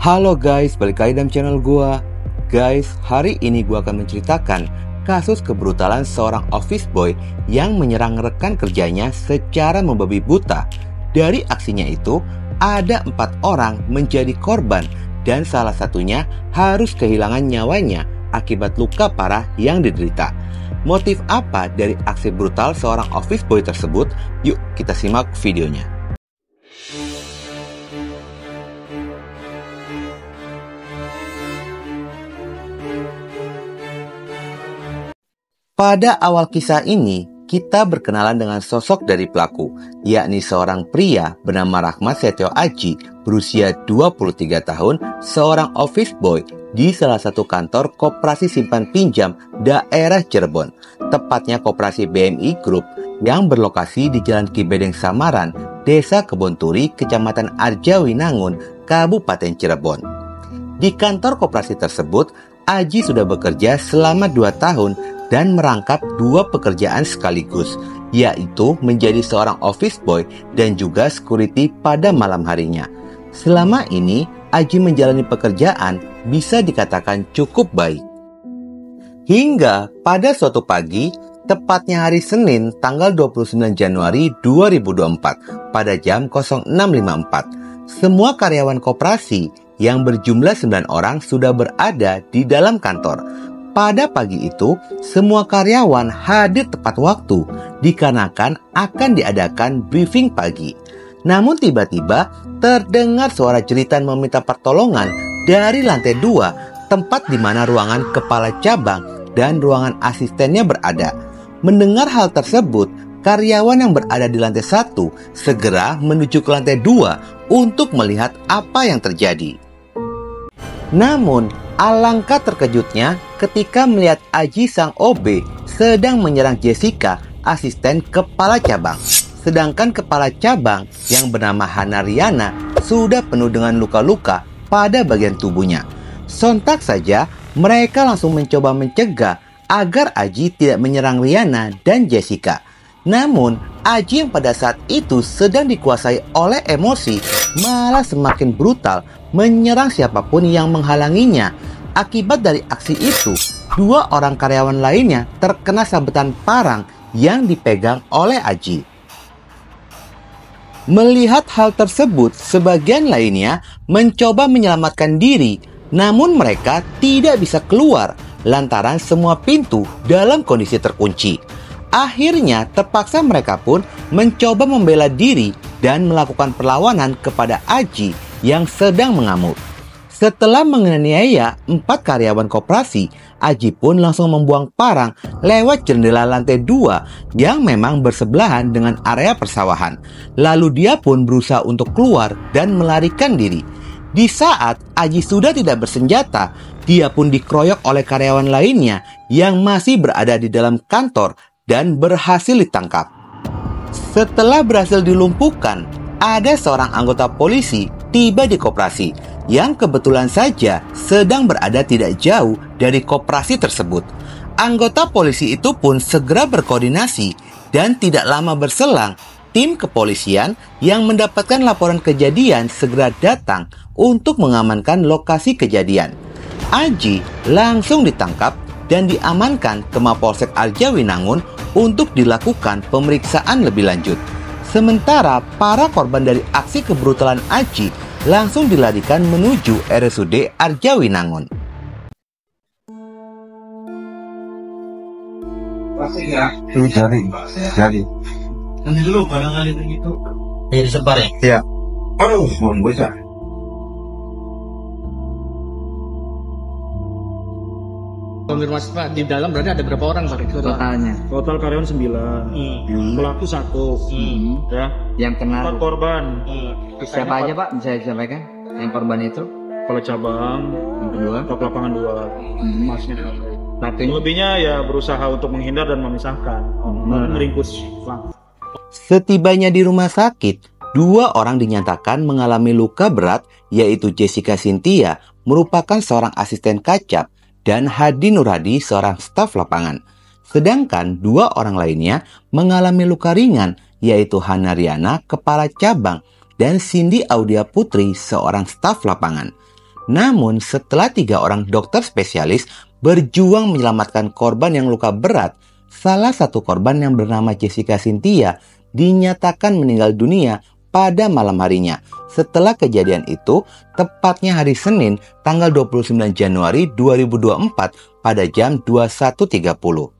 Halo guys, balik lagi dalam channel gua. Guys, hari ini gua akan menceritakan kasus kebrutalan seorang office boy yang menyerang rekan kerjanya secara membabi buta. Dari aksinya itu, ada 4 orang menjadi korban dan salah satunya harus kehilangan nyawanya akibat luka parah yang diderita. Motif apa dari aksi brutal seorang office boy tersebut? Yuk kita simak videonya. Pada awal kisah ini, kita berkenalan dengan sosok dari pelaku, yakni seorang pria bernama Rahmat Setio Aji, berusia 23 tahun, seorang office boy di salah satu kantor koperasi simpan pinjam daerah Cirebon, tepatnya koperasi BMI Group yang berlokasi di Jalan Kibedeng Samaran, Desa Kebonturi, Kecamatan Arjawinangun, Kabupaten Cirebon. Di kantor koperasi tersebut, Aji sudah bekerja selama 2 tahun dan merangkap 2 pekerjaan sekaligus, yaitu menjadi seorang office boy dan juga security pada malam harinya. Selama ini, Aji menjalani pekerjaan bisa dikatakan cukup baik. Hingga pada suatu pagi, tepatnya hari Senin tanggal 29 Januari 2024 pada jam 06.54, semua karyawan koperasi yang berjumlah 9 orang sudah berada di dalam kantor. Pada pagi itu, semua karyawan hadir tepat waktu dikarenakan akan diadakan briefing pagi. Namun tiba-tiba terdengar suara jeritan meminta pertolongan dari lantai 2, tempat di mana ruangan kepala cabang dan ruangan asistennya berada. Mendengar hal tersebut, karyawan yang berada di lantai 1 segera menuju ke lantai 2 untuk melihat apa yang terjadi. Namun, alangkah terkejutnya ketika melihat Aji sang OB sedang menyerang Jessica, asisten kepala cabang. Sedangkan kepala cabang yang bernama Hana Riana sudah penuh dengan luka-luka pada bagian tubuhnya. Sontak saja mereka langsung mencoba mencegah agar Aji tidak menyerang Riana dan Jessica. Namun, Aji yang pada saat itu sedang dikuasai oleh emosi malah semakin brutal menyerang siapapun yang menghalanginya. Akibat dari aksi itu, 2 orang karyawan lainnya terkena sabetan parang yang dipegang oleh Aji. Melihat hal tersebut, sebagian lainnya mencoba menyelamatkan diri, namun mereka tidak bisa keluar lantaran semua pintu dalam kondisi terkunci. Akhirnya terpaksa mereka pun mencoba membela diri dan melakukan perlawanan kepada Aji yang sedang mengamuk. Setelah menganiaya 4 karyawan koperasi, Aji pun langsung membuang parang lewat jendela lantai 2 yang memang bersebelahan dengan area persawahan. Lalu dia pun berusaha untuk keluar dan melarikan diri. Di saat Aji sudah tidak bersenjata, dia pun dikeroyok oleh karyawan lainnya yang masih berada di dalam kantor dan berhasil ditangkap. Setelah berhasil dilumpuhkan, ada seorang anggota polisi tiba di koperasi yang kebetulan saja sedang berada tidak jauh dari koperasi tersebut. Anggota polisi itu pun segera berkoordinasi dan tidak lama berselang, tim kepolisian yang mendapatkan laporan kejadian segera datang untuk mengamankan lokasi kejadian. Aji langsung ditangkap dan diamankan ke Mapolsek Arjawinangun untuk dilakukan pemeriksaan lebih lanjut. Sementara para korban dari aksi kebrutalan Aji langsung dilarikan menuju RSUD Arjawinangun. Pasti ya? Jadi. Nanti dulu barangkali begitu. Jadi sebar ya? Iya. Aduh, belum bisa. Konfirmasi Pak, di dalam berarti ada berapa orang Pak? Totalnya Total karyawan 9, pelaku 1, ya. yang kena 4 korban. siapa aja Pak, bisa disampaikan yang korban itu? Kepala cabang, Yang kedua staf lapangan 2. Masnya. satunya Lebihnya ya berusaha untuk menghindar dan memisahkan, meringkus. Setibanya di rumah sakit, 2 orang dinyatakan mengalami luka berat, yaitu Jessica Cynthia merupakan seorang asisten kacap dan Hadi Nurhadi seorang staf lapangan. Sedangkan 2 orang lainnya mengalami luka ringan, yaitu Hana Riana, kepala cabang, dan Cindy Audia Putri, seorang staf lapangan. Namun setelah 3 orang dokter spesialis berjuang menyelamatkan korban yang luka berat, salah satu korban yang bernama Jessica Cynthia dinyatakan meninggal dunia pada malam harinya. Setelah kejadian itu, tepatnya hari Senin tanggal 29 Januari 2024 pada jam 21.30.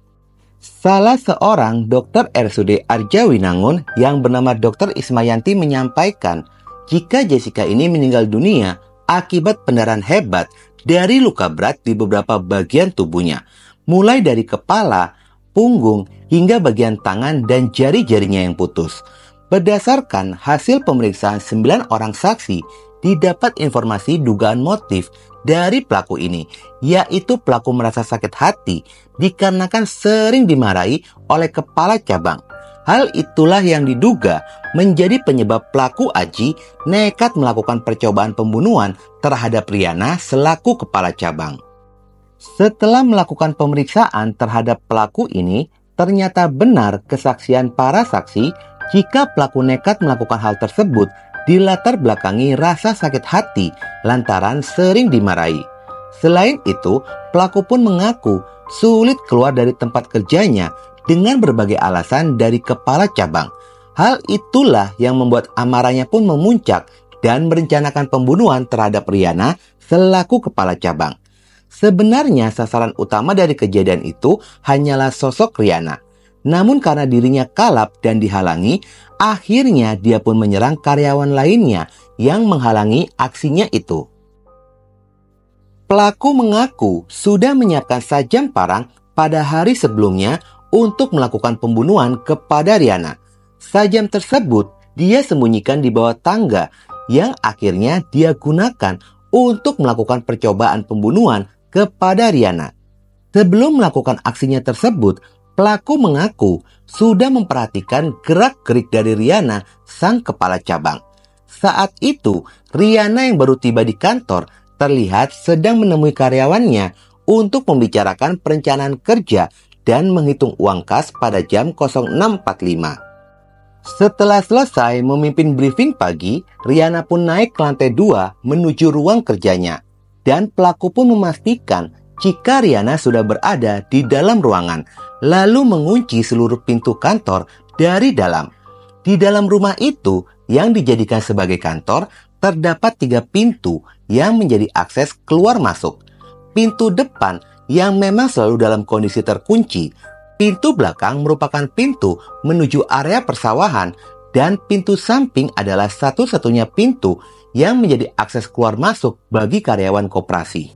Salah seorang dokter RSUD Arjawinangun yang bernama Dr. Ismayanti menyampaikan jika Jessica ini meninggal dunia akibat pendarahan hebat dari luka berat di beberapa bagian tubuhnya, mulai dari kepala, punggung, hingga bagian tangan dan jari-jarinya yang putus. Berdasarkan hasil pemeriksaan 9 orang saksi, didapat informasi dugaan motif dari pelaku ini, yaitu pelaku merasa sakit hati dikarenakan sering dimarahi oleh kepala cabang. Hal itulah yang diduga menjadi penyebab pelaku Aji nekat melakukan percobaan pembunuhan terhadap Riana selaku kepala cabang. Setelah melakukan pemeriksaan terhadap pelaku ini, ternyata benar kesaksian para saksi jika pelaku nekat melakukan hal tersebut dilatar belakangi rasa sakit hati lantaran sering dimarahi. Selain itu, pelaku pun mengaku sulit keluar dari tempat kerjanya dengan berbagai alasan dari kepala cabang. Hal itulah yang membuat amarahnya pun memuncak dan merencanakan pembunuhan terhadap Riana selaku kepala cabang. Sebenarnya sasaran utama dari kejadian itu hanyalah sosok Riana. Namun karena dirinya kalap dan dihalangi, akhirnya dia pun menyerang karyawan lainnya yang menghalangi aksinya itu. Pelaku mengaku sudah menyiapkan sajam parang pada hari sebelumnya untuk melakukan pembunuhan kepada Riana. Sajam tersebut dia sembunyikan di bawah tangga yang akhirnya dia gunakan untuk melakukan percobaan pembunuhan kepada Riana. Sebelum melakukan aksinya tersebut, pelaku mengaku sudah memperhatikan gerak-gerik dari Riana, sang kepala cabang. Saat itu, Riana yang baru tiba di kantor terlihat sedang menemui karyawannya untuk membicarakan perencanaan kerja dan menghitung uang kas pada jam 06.45. Setelah selesai memimpin briefing pagi, Riana pun naik ke lantai 2 menuju ruang kerjanya. Dan pelaku pun memastikan jika Riana sudah berada di dalam ruangan, lalu mengunci seluruh pintu kantor dari dalam. Di dalam rumah itu yang dijadikan sebagai kantor, terdapat 3 pintu yang menjadi akses keluar masuk. Pintu depan yang memang selalu dalam kondisi terkunci, pintu belakang merupakan pintu menuju area persawahan, dan pintu samping adalah satu-satunya pintu yang menjadi akses keluar masuk bagi karyawan koperasi.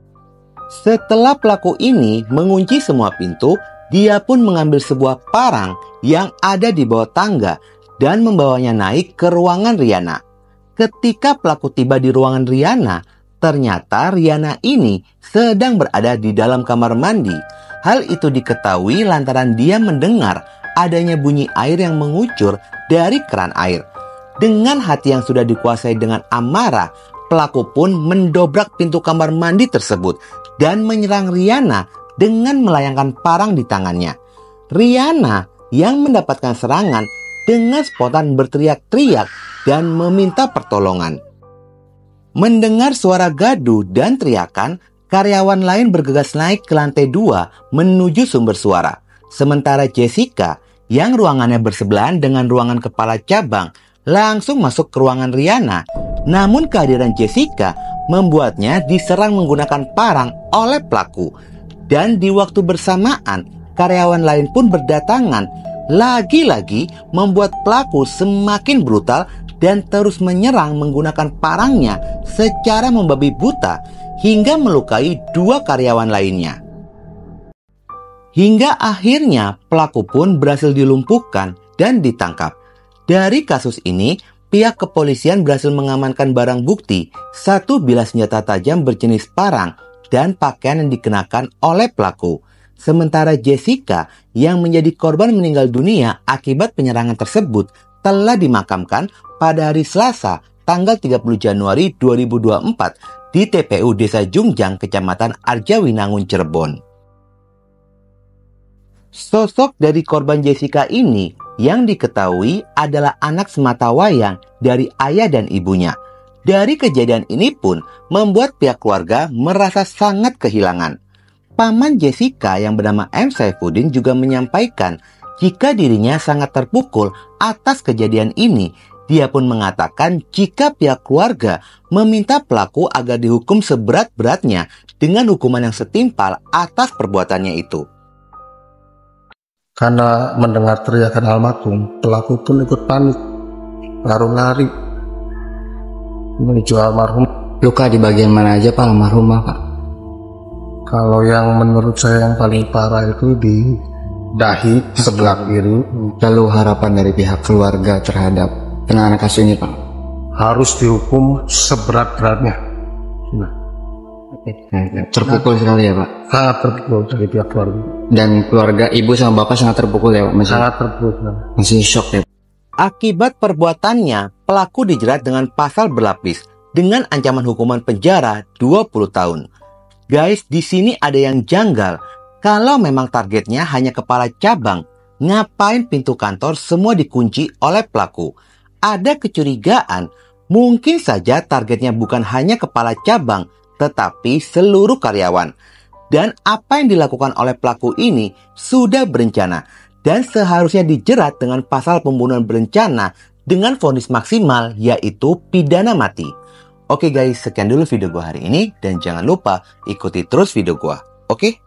Setelah pelaku ini mengunci semua pintu, dia pun mengambil sebuah parang yang ada di bawah tangga dan membawanya naik ke ruangan Riana. Ketika pelaku tiba di ruangan Riana, ternyata Riana ini sedang berada di dalam kamar mandi. Hal itu diketahui lantaran dia mendengar adanya bunyi air yang mengucur dari keran air. Dengan hati yang sudah dikuasai dengan amarah, pelaku pun mendobrak pintu kamar mandi tersebut dan menyerang Riana dengan melayangkan parang di tangannya. Riana yang mendapatkan serangan dengan spontan berteriak-teriak dan meminta pertolongan. Mendengar suara gaduh dan teriakan, karyawan lain bergegas naik ke lantai 2 menuju sumber suara. Sementara Jessica, yang ruangannya bersebelahan dengan ruangan kepala cabang, langsung masuk ke ruangan Riana. Namun kehadiran Jessica membuatnya diserang menggunakan parang oleh pelaku. Dan di waktu bersamaan, karyawan lain pun berdatangan. Lagi-lagi membuat pelaku semakin brutal dan terus menyerang menggunakan parangnya secara membabi buta hingga melukai 2 karyawan lainnya. Hingga akhirnya pelaku pun berhasil dilumpuhkan dan ditangkap. Dari kasus ini, pihak kepolisian berhasil mengamankan barang bukti, 1 bilah senjata tajam berjenis parang dan pakaian yang dikenakan oleh pelaku. Sementara Jessica yang menjadi korban meninggal dunia akibat penyerangan tersebut telah dimakamkan pada hari Selasa tanggal 30 Januari 2024 di TPU Desa Jungjang, Kecamatan Arjawinangun, Cirebon. Sosok dari korban Jessica ini yang diketahui adalah anak sematawayang dari ayah dan ibunya. Dari kejadian ini pun membuat pihak keluarga merasa sangat kehilangan. Paman Jessica yang bernama M. Saifuddin juga menyampaikan jika dirinya sangat terpukul atas kejadian ini. Dia pun mengatakan jika pihak keluarga meminta pelaku agar dihukum seberat-beratnya dengan hukuman yang setimpal atas perbuatannya itu. Karena mendengar teriakan almarhum, pelaku pun ikut panik, lalu lari menuju almarhum. Luka di bagian mana aja Pak almarhum Pak? Kalau yang menurut saya yang paling parah itu di dahi sebelah kiri. Lalu harapan dari pihak keluarga terhadap penanganan kasus ini Pak? Harus dihukum seberat-beratnya. Nah, Terpukul sekali ya Pak? sangat terpukul dari pihak keluarga. Dan keluarga ibu sama bapak sangat terpukul ya Pak? Sangat terpukul. Masih shock ya Pak? Akibat perbuatannya, pelaku dijerat dengan pasal berlapis dengan ancaman hukuman penjara 20 tahun. Guys, di sini ada yang janggal. Kalau memang targetnya hanya kepala cabang, ngapain pintu kantor semua dikunci oleh pelaku? Ada kecurigaan, mungkin saja targetnya bukan hanya kepala cabang, tetapi seluruh karyawan. Dan apa yang dilakukan oleh pelaku ini sudah berencana dan seharusnya dijerat dengan pasal pembunuhan berencana dengan vonis maksimal yaitu pidana mati. Oke guys, sekian dulu video gua hari ini dan jangan lupa ikuti terus video gua. Oke?